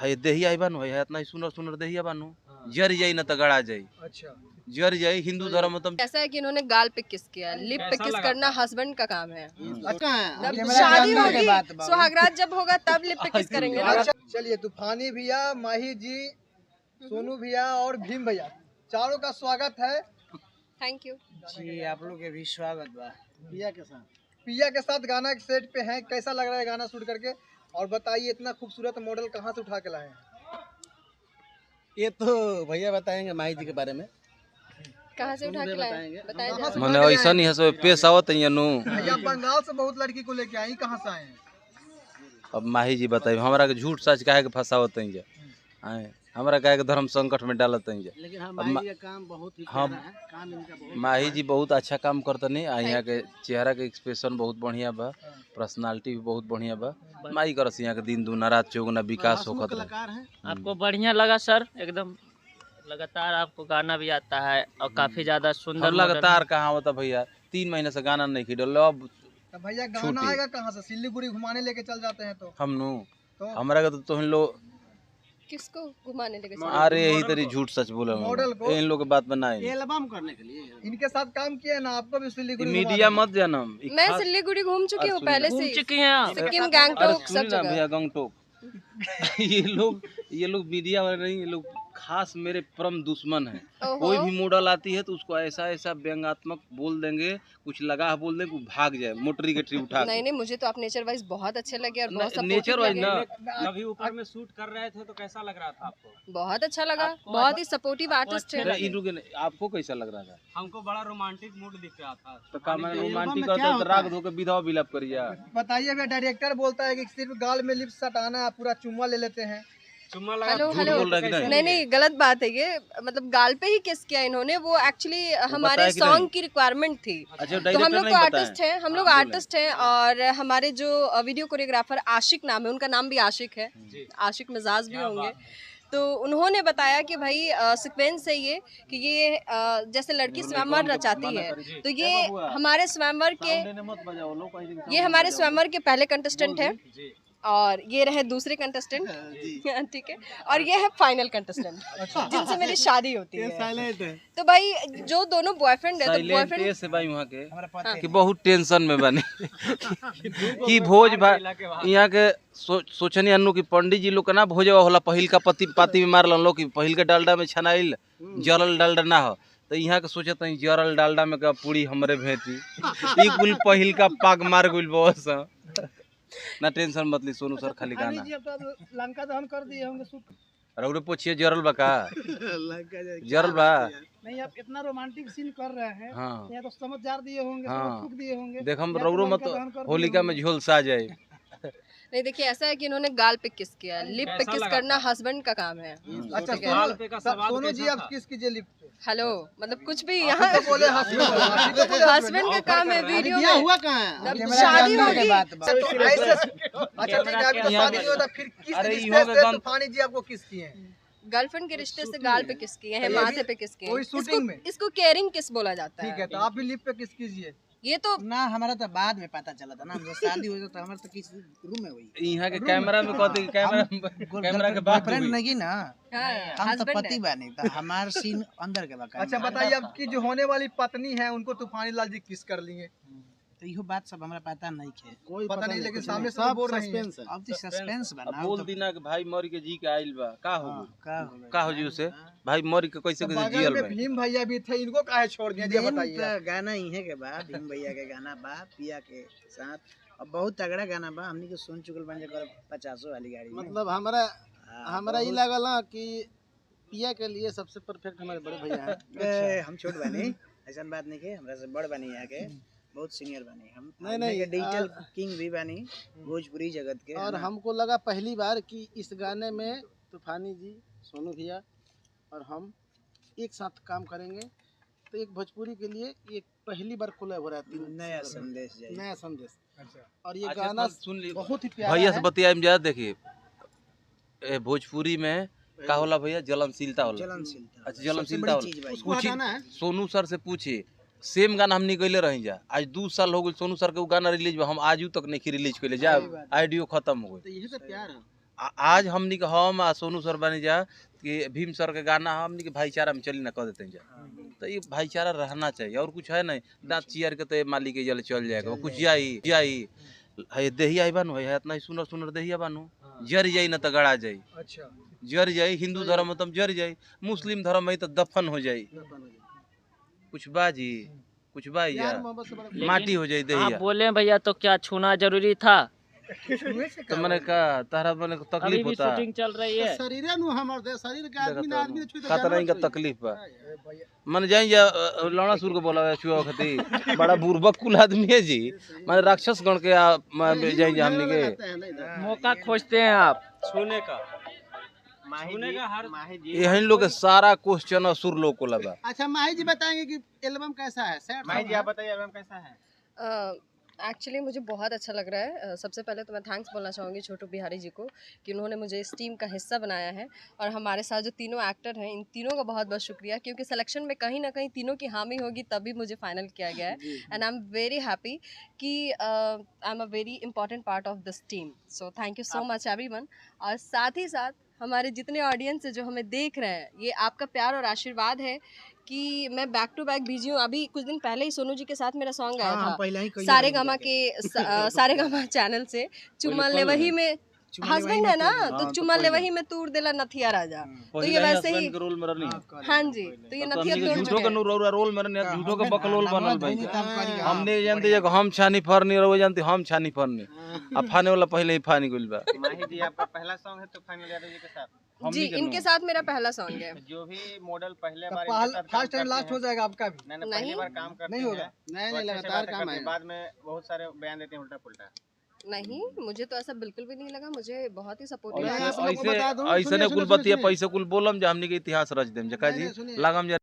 है देहिया ही बानू है इतना ही सुनर सुनर देहिया बानू जर जाई ना तो गड़ा जाई। अच्छा जर जाई हिंदू धर्म में तो ऐसा है कि इन्होंने गाल पे किस किया, लिप पे किस करना हस्बैंड का काम है। जब कैमरा शादी जानने के होगी बात बा। सुहागरात जब होगा तब लिप पे किस करेंगे ना। अच्छा चलिए तूफानी भैया, माही जी, सोनू भैया और भीम भैया चारों का स्वागत है। थैंक यू जी आप लोग के भी स्वागत बा। पिया के साथ गाना के सेट पे हैं, कैसा लग रहा है गाना शूट करके? और बताइए इतना खूबसूरत मॉडल कहाँ से उठा के लाए हैं? ये तो भैया बताएंगे माही जी के बारे में। कहाँ से उठा के लाए बताया कहाँ से मने उठा के ऐसा लाए नहीं है सब पेश आवत है नु। हैं? भैया बंगाल से बहुत लड़की को लेके आई, कहाँ से आए हैं? अब माही जी बताइए हमरा के झूठ सच काहे के फसावत है आए हमरा काहे के धर्म संकट में डालत है। लेकिन हम माही जी का काम बहुत ही हम- प्यारा है, काम इनका बहुत माही जी बहुत अच्छा काम करतनी आ यहाँ के चेहरा के एक्सप्रेशन बहुत बढ़िया बा, पर्सनालिटी भी बहुत बढ़िया बा। माई करस यहाँ के दिन दूना रात चौगुना विकास हंसमुख होखत रहे। कलाकार हैं। आपको बढ़िया लगा सर, एकदम लगातार आपको गाना भी आता है और काफी ज्यादा सुंदर हम लगातार कहाँ होता भैया 3 महीने से गाना नहीं खिड़ल अब तो भैया गाना छुट्टी। आएगा कहाँ से? सिल्लीगुड़ी घुमाने लेके चल जाते हैं तो हम नु तो हमरा के तो लोग किसको घुमाने लेके चले? अरे यही तरी झूठ सच बोले मॉडल को। इन लोग के बात में ना आई। एल्बम करने के लिए इनके साथ काम किया है ना, आपको भी सिल्लीगुड़ी घुमा मीडिया देंगे। मत जानम ई मैं खास- सिल्लीगुड़ी घूम चुकी हूँ अरे पहले घूम से ही। चुकी हैं आप। सिक्किम अरे गैंगटोक सुनिए सब ना जगह। भैया गंगटोक ये लोग मीडिया वाले नहीं, ये लोग खास मेरे परम दुश्मन हैं। ओहो। कोई भी मॉडल आती है तो उसको ऐसा ऐसा व्यंग्यात्मक बोल देंगे, कुछ लगा बोल देंगे, वो भाग जाए मोटरी के ट्री उठा नहीं नहीं, मुझे तो आप नेचर वाइज बहुत अच्छे लगे और बहुत नेचर सपोर्टिव वाइज लगे। ना कभी ऊपर में शूट कर रहे थे तो कैसा लग रहा था आपको? बहुत अच्छा लगा, बहुत ही सपोर्टिव आर्टिस्ट है। अरे इन लोग ने- आपको कैसा लग रहा था? हमको बड़ा रोमांटिक मूड दिख रहा था। तो का मैंने एल्बम में रोमांटिक क्या करता तो होता राग है? धो के विधवा विलाप करिया। बताइए भैया, डायरेक्टर बोलता है कि सिर्फ गाल में लिप्स सटाना है, पूरा चुम्मा ले लेते हैं। चुम्मा लगा हेलो झूठ हेलो, बोल रहा है कि नहीं? नहीं नहीं गलत बात है ये, मतलब गाल पे ही किस किया इन्होंने, वो एक्चुअली हमारे बताया कि नहीं? सॉन्ग की रिक्वायरमेंट थी। अच्छा तो हम डायरेक्टर लोग नहीं तो बताया। आर्टिस्ट हैं, हम लोग हाँ, आर्टिस्ट हैं और हमारे जो वीडियो कोरियोग्राफर आशिक नाम है, उनका नाम भी आशिक है, आशिक मिजाज भी होंगे। तो उन्होंने बताया कि भाई सीक्वेंस है ये कि ये जैसे लड़की स्वयंवर रचाती है, तो ये हमारे स्वयंवर के मत बजाओ लोग कहीं ये हमारे स्वयंवर के पहले कंटेस्टेंट हैं और ये रहे दूसरे कंटेस्टेंट ठीक है, और ये है फाइनल कंटेस्टेंट जिनसे मेरी शादी होती है। साइलेंट है। तो भाई जो दोनों बॉयफ्रेंड है तो साइलेंट बॉयफ्रेंड से भाई वहाँ के हमारा पता कि बहुत टेंशन में बने कि भोज भाई यहाँ के सोचनी अन्नू की पंडित जी लोग के ना भोजवा होला पहिल का पति पाती में मार लो कि पहिल के डालडा में छनाइल जरल डालडा ना हो, तो यहाँ के सोचत नहीं जरल डालडा में का पूरी हमरे भेटी ई कुल पहिल का पाग मार गइल बस ना टेंशन मत ली सोनू सर खाली गाना लंका दहन कर दिए होंगे शूट। रउरे पूछिए जरल बा का लंका जाके जरल बा नहीं, आप इतना रोमांटिक सीन कर रहे हैं, हाँ या तो समझ जार दिए होंगे, हाँ। समझ फूक दिए होंगे। देख हम या तो रउरो मत लंका दहन कर दिए होलिका में होंगे। झोलसा जाए। नहीं, देखिए ऐसा है कि इन्होंने गाल पे किस किया, लिप पे कैसा किस लगा करना हस्बैंड का काम है। अच्छा ठीक है। गाल पे का सवाल सोनू जी कैसा आप था? किस कीजिए लिप पे? हेलो, मतलब कुछ भी यहाँ तो बोले हस्बैंड का काम है वीडियो बिया में। हुआ कहाँ है? जब शादी जानने के होगी बात बा। अच्छा ठीक है, अभी तो शादी नहीं होता, फिर किस अरे रिश्ते इहो के से गन- तूफानी जी आपको किस किए हैं? गर्लफ्रेंड के रिश्ते से गाल पे किस किए हैं, माथे पे किस किए हैं। वही शूटिंग में? इसको केयरिंग किस बोला जाता ठीक है। है, तो आप भी लिप पे किस कीजिए। ये तो ना हमारा तो बाद में पता चला था ना, जब शादी हुई तो हमारे तो किसी रूम में हुई। यहाँ के कैमरा में कहते कि कैमरा के बात फ्रेंड हुई। नहीं ना, हाँ, हम तो husband पति है। बने, तो हमार सीन अंदर के बा। अच्छा बताइए, आपकी जो होने वाली पत्नी है उनको तूफानी लाल जी किस कर लिए? तो इहो बात सब हमरा पता नहीं है, कोई पता नहीं, लेकिन सामने से तो बोल रही हैं। अब तो सस्पेंस अब बना। बोल दीना कि भाई मरी के जी के आइल बा का हो का हो जी उसे भाई मरी के कैसे तो कैसे बगल जियल में बा। भीम भैया भी थे, इनको काहे छोड़ दिया जी बताइए। तो गाना इहे के बा, भीम भैया के गाना बा, पिया के साथ, और बहुत तगड़ा गाना बा, हमनी के सुन चुकल बन कर 50 वाली गाड़ी में। मतलब हमारा ये लागल ना कि पिया के लिए सबसे परफेक्ट हमारे बड़े भैया हैं। हम छोट बनी, ऐसा बात नहीं के, हमरा से बड़ बनी यहाँ के, बहुत सीनियर बनी हम। नहीं, डिजिटल किंग भी बनी भोजपुरी जगत के। और हमको लगा पहली बार कि इस गाने में तूफानी जी, सोनू भैया और हम एक साथ काम करेंगे, तो एक भोजपुरी के लिए ये पहली बार कोलैब हो रहा है। नया संदेश जाए। नया संदेश। अच्छा, और ये अच्छा, गाना सुन ली बहुत ही प्यारा भैया से है। बतिया जा देखिए भोजपुरी में का होला भैया जलनशीलता होला। जलनशीलता। अच्छा सबसे जलनशीलता बड़ी चीज होला। भाई। उसको हटाना है। सोनू सर से पूछे सेम गाना हम निकले रही जा, आज 2 साल हो गए सोनू सर के वो गाना रिलीज बा, हम आजू तक नहीं रिलीज कैले जा, ऑडियो खत्म हो तो यही तो प्यार है। आज हमनी के हम आ सोनू सर बनी जा कि भीम सर के गाना हमनी के भाईचारा में चली ना कह देते हैं जा, तो ये भाईचारा रहना चाहिए और कुछ है नहीं। दांत चियर के तो मालिक के जल चल जाएगा कुछ जाई है देहिया आई बानू है इतना सुनर सुनर देहिया बानू जर जाई ना तो गड़ा जाई, अच्छा जर जाई। हिंदू धर्म में तो जर जाई, मुस्लिम धर्म में तो दफन हो जाई, कुछ बाजी कुछ बाई प्यार या मोहब्बत से बड़ा माटी हो जाई आप देहिया। बोले भैया तो क्या छूना जरूरी था? तो मैंने कहा तारा मैंने अभी तकलीफ भी होता शूटिंग चल रही है। शरीर नु हमर दे शरीर के आदमी ना आदमी ने छुई तो खतरा जानवर का छुई। तकलीफ बा मन जाई जा लौड़ा सुर के बोला छुआ खती बड़ा बुर्बक कुल आदमी है जी, माने राक्षस गण के जाई जा हमनी के लगता है ना इधर। मौका खोजते हैं आप। छूने का माही छूने जी का हर माही जी यही लोग के सारा क्वेश्चन असुर लोग को लगा। अच्छा माही जी बताएंगे कि एल्बम कैसा है? सैड माही सॉन्ग जी है? आप बताइए एल्बम कैसा है? एक्चुअली मुझे बहुत अच्छा लग रहा है। सबसे पहले तो मैं थैंक्स बोलना चाहूँगी छोटू बिहारी जी को कि उन्होंने मुझे इस टीम का हिस्सा बनाया है, और हमारे साथ जो तीनों एक्टर हैं इन तीनों का बहुत बहुत शुक्रिया, क्योंकि सिलेक्शन में कहीं ना कहीं तीनों की हामी होगी तभी मुझे फाइनल किया गया है। And I am very happy कि I am a very important part of this team. So thank you so much everyone. और साथ ही साथ हमारे जितने ऑडियंस है जो हमें देख रहे हैं, ये आपका प्यार और आशीर्वाद है कि मैं बैक टू बैक बिजी हूँ। अभी कुछ दिन पहले ही सोनू जी के साथ मेरा सॉन्ग आया हाँ, था पहले ही कही सारे हमने गामा जाके। के सारे गामा चैनल से चुमन ले वही में हस्बैंड है ना, तो चुमन ले वही में तूर देला नथिया राजा। तो ये वैसे ही के रोल में रहनी हाँ जी, तो ये नथिया तोड़ झूठो के में रोल में रहनी झूठो के बकलोल बनल भाई हाँ। हमने जानते जे हम छानी फरनी और वो जानते हम छानी फरनी अब फाने वाला पहले ही फानी गइल बा। माही जी आपका पहला सॉन्ग है तो फाइनल यादव जी के साथ जी, इनके साथ मेरा पहला सॉन्ग है। जो भी मॉडल पहले तो बार इनके साथ काम फर्स्ट एंड करते लास्ट हो हैं, जाएगा आपका भी? नहीं पहली नहीं। बार काम करते नहीं होगा। हैं, नहीं तो नहीं अच्छे से लगातार बातें काम करते हैं, है। बाद में बहुत सारे बयान देते हैं उल्टा पुल्टा। नहीं, मुझे तो ऐसा बिल्कुल भी नहीं लगा, मुझे बहुत ही सपोर्टिव मैं है। आप लोग को बता दूं, ऐसे सुनिए, ने कुल सुनिए, बतिया सुनिए। पैसे कुल बोलम जा हमनी के इतिहास रच देम जका नहीं, जी नहीं, सुनिए। लागम जा